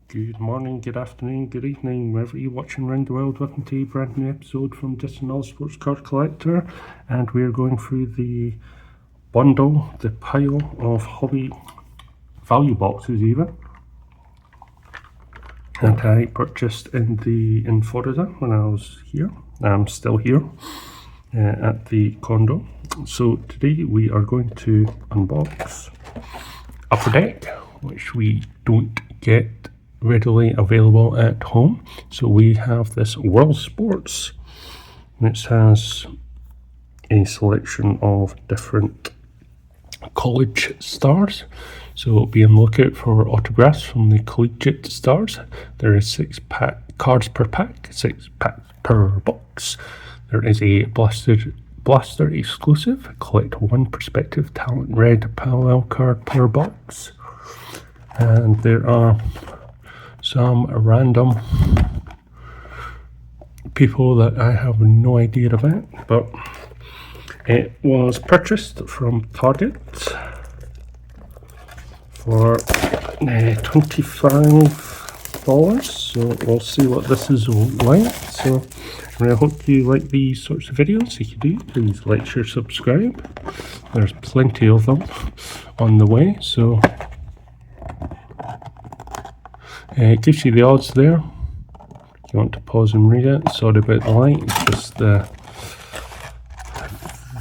Good morning, good afternoon, good evening, wherever you're watching around the world. Welcome to a brand new episode from Distant All Sports Card Collector, and we're going through the bundle, the pile of hobby value boxes even, that I purchased in Florida when I was here. I'm still here at the condo. So today we are going to unbox Upper Deck, which we don't get readily available at home. So we have this World Sports, which has a selection of different college stars. So be on the lookout for autographs from the Collegiate stars. There is 6 cards per pack, 6 packs per box. There is a Blaster exclusive, collect 1 Perspective Talent Red parallel card per box. And there are some random people that I have no idea about, but it was purchased from Target for $25. So we'll see what this is like. So I hope you like these sorts of videos. If you do, please like, share, subscribe. There's plenty of them on the way, so it gives you the odds there. If you want to pause and read it. Sorry about the light, it's just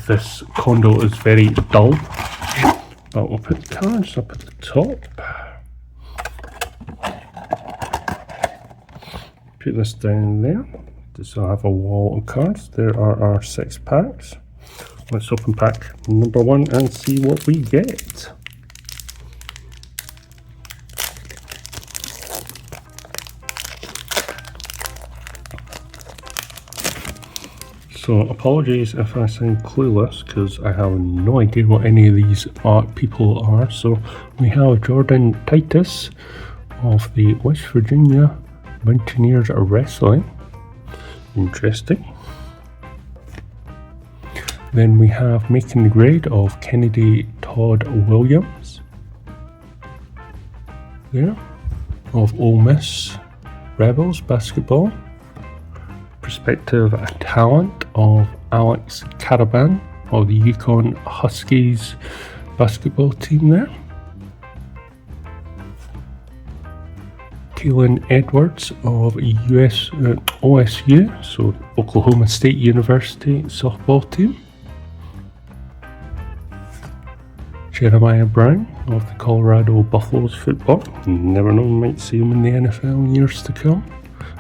this condo is very dull. But we'll put the cards up at the top. Put this down there. So I have a wall of cards. There are our 6 packs. Let's open pack number 1 and see what we get. So apologies if I sound clueless, because I have no idea what any of these people are. So we have Jordan Titus of the West Virginia Mountaineers Wrestling. Interesting. Then we have Making the Grade of Kennedy Todd Williams. There. Of Ole Miss Rebels basketball. Perspective Talent of Alex Caravan of the Yukon Huskies basketball team there. Kaylin Edwards of OSU, so Oklahoma State University softball team. Jeremiah Brown of the Colorado Buffaloes football. Never know, might see him in the NFL in years to come.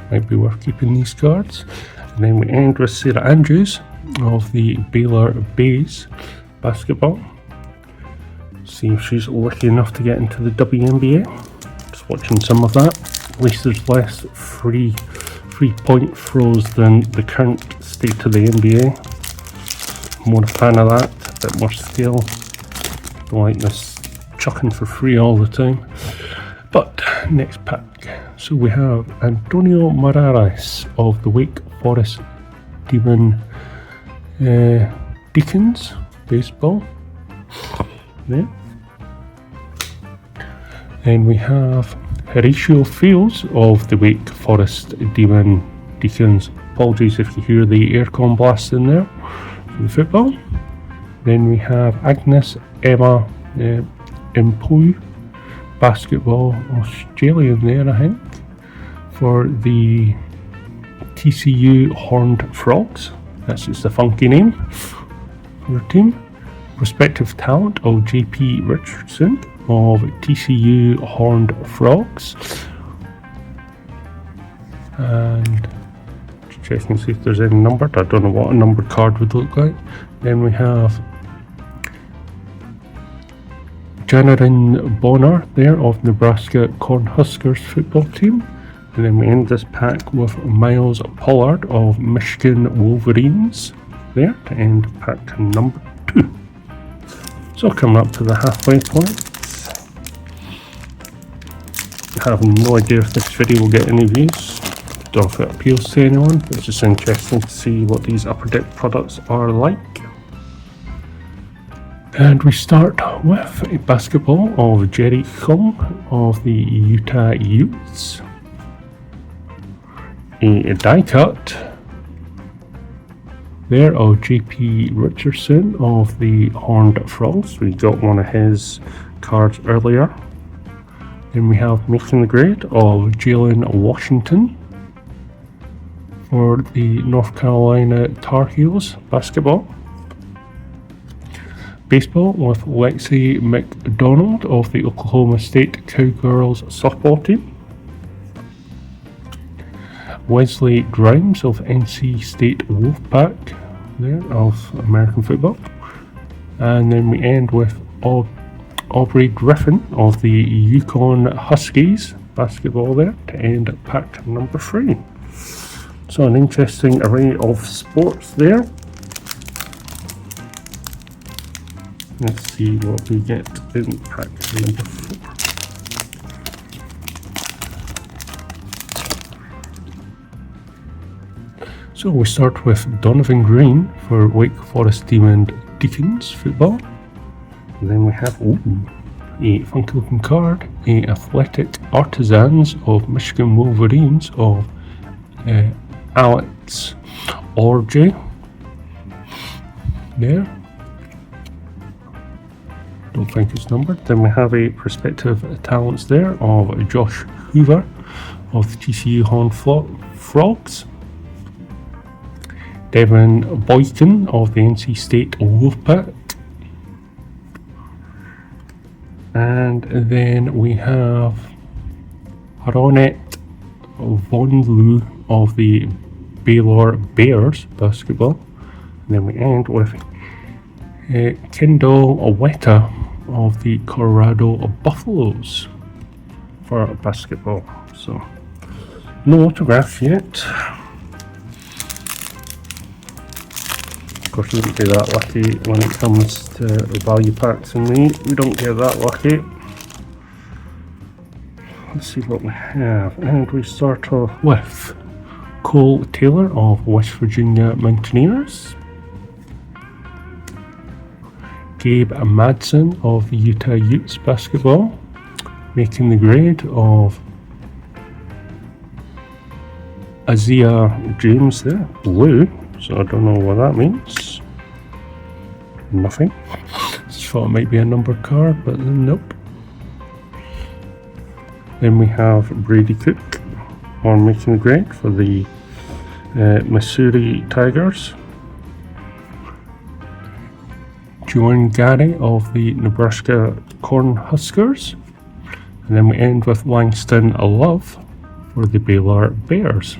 Might be worth keeping these cards. And then we end with Sarah Andrews of the Baylor Bays basketball. See if she's lucky enough to get into the WNBA. Just watching some of that. At least there's less free point throws than the current state of the NBA. More a fan of that, a bit more skill. Don't like this chucking for free all the time. But next pack. So we have Antonio Morales of the Wake Forest Demon Deacons baseball. There. Then we have Horatio Fields of the Wake Forest Demon Deacons. Apologies if you hear the aircon blast in there for the football. Then we have Agnes Emma Impoy, basketball Australian there, I think, for the TCU Horned Frogs. That's just a funky name for the team. Respective talent of JP Richardson of TCU Horned Frogs. And checking to see if there's any numbered. I don't know what a numbered card would look like. Then we have Janarin Bonner there of Nebraska Cornhuskers football team. And then we end this pack with Miles Pollard of Michigan Wolverines there to end pack number 2. So coming up to the halfway point. I have no idea if this video will get any views. Don't know if it appeals to anyone, but it's just interesting to see what these Upper Deck products are like. And we start with a basketball of Jerry Kung of the Utah Utes. A die cut there of JP Richardson of the Horned Frogs. We got one of his cards earlier. Then we have making the grade of Jalen Washington for the North Carolina Tar Heels basketball. Baseball with Lexi McDonald of the Oklahoma State Cowgirls softball team. Wesley Grimes of NC State Wolfpack there of American football. And then we end with Aubrey Griffin of the Yukon Huskies basketball there to end pack number 3. So an interesting array of sports there. Let's see what we get in pack number 4. So we start with Donovan Green for Wake Forest Demon Deacons football. And then we have a funky looking card, a Athletic Artisans of Michigan Wolverines of Alex Orje there. Don't think it's numbered. Then we have a Prospective Talents there of Josh Hoover of the TCU Horned Frogs. Devin Boykin of the NC State Wolfpack. And then we have Ronette Von Loo of the Baylor Bears basketball. And then we end with Kendall Weta of the Colorado Buffaloes for basketball. So no autograph yet. Of course, we don't get that lucky when it comes to value packs and we don't get that lucky. Let's see what we have. And we start off with Cole Taylor of West Virginia Mountaineers. Gabe Madsen of the Utah Utes basketball. Making the grade of Isaiah James there, blue. So I don't know what that means. Nothing. Just thought it might be a numbered card, but nope. Then we have Brady Cook on making the grade for the Missouri Tigers. Joan Gary of the Nebraska Cornhuskers. And then we end with Langston Love for the Baylor Bears.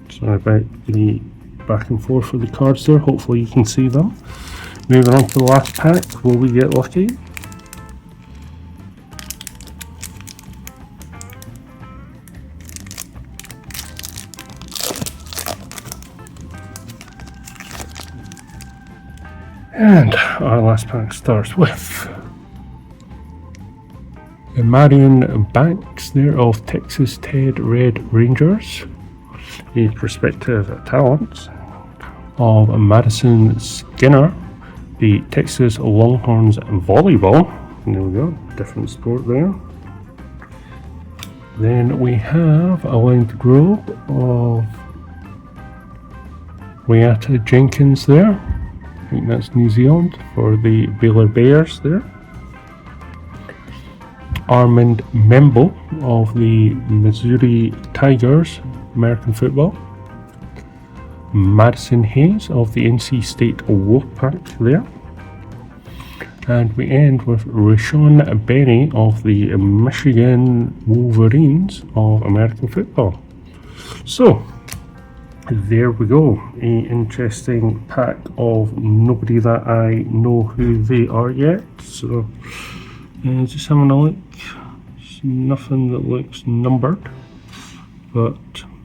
Sorry about the back and forth for the cards there. Hopefully you can see them. Moving on to the last pack. Will we get lucky? And our last pack starts with Marion Banks there of Texas Ted Red Rangers. A Prospective Talents of Madison Skinner, the Texas Longhorns volleyball. And there we go, different sport there. Then we have a lined grove of Wyatt Jenkins there. I think that's New Zealand for the Baylor Bears there. Armand Membo of the Missouri Tigers, American football. Madison Hayes of the NC State Wolfpack there. And we end with Rashawn Benny of the Michigan Wolverines of American football. So, there we go. An interesting pack of nobody that I know who they are yet. So, just having a look. There's nothing that looks numbered. But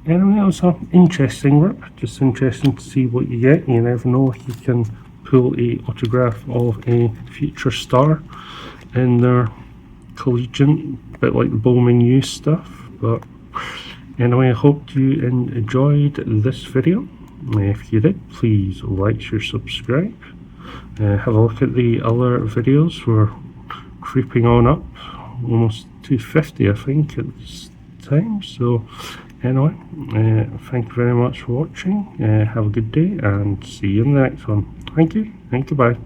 anyway, it was an interesting rip. Just interesting to see what you get. You never know if you can pull a autograph of a future star in their collegiate, a bit like the Bowman U stuff. But anyway, I hope you enjoyed this video. If you did, please like, share, subscribe. Have a look at the other videos. We're creeping on up, almost 250 I think at this time. So anyway, thank you very much for watching. Have a good day and see you in the next one. Thank you and goodbye.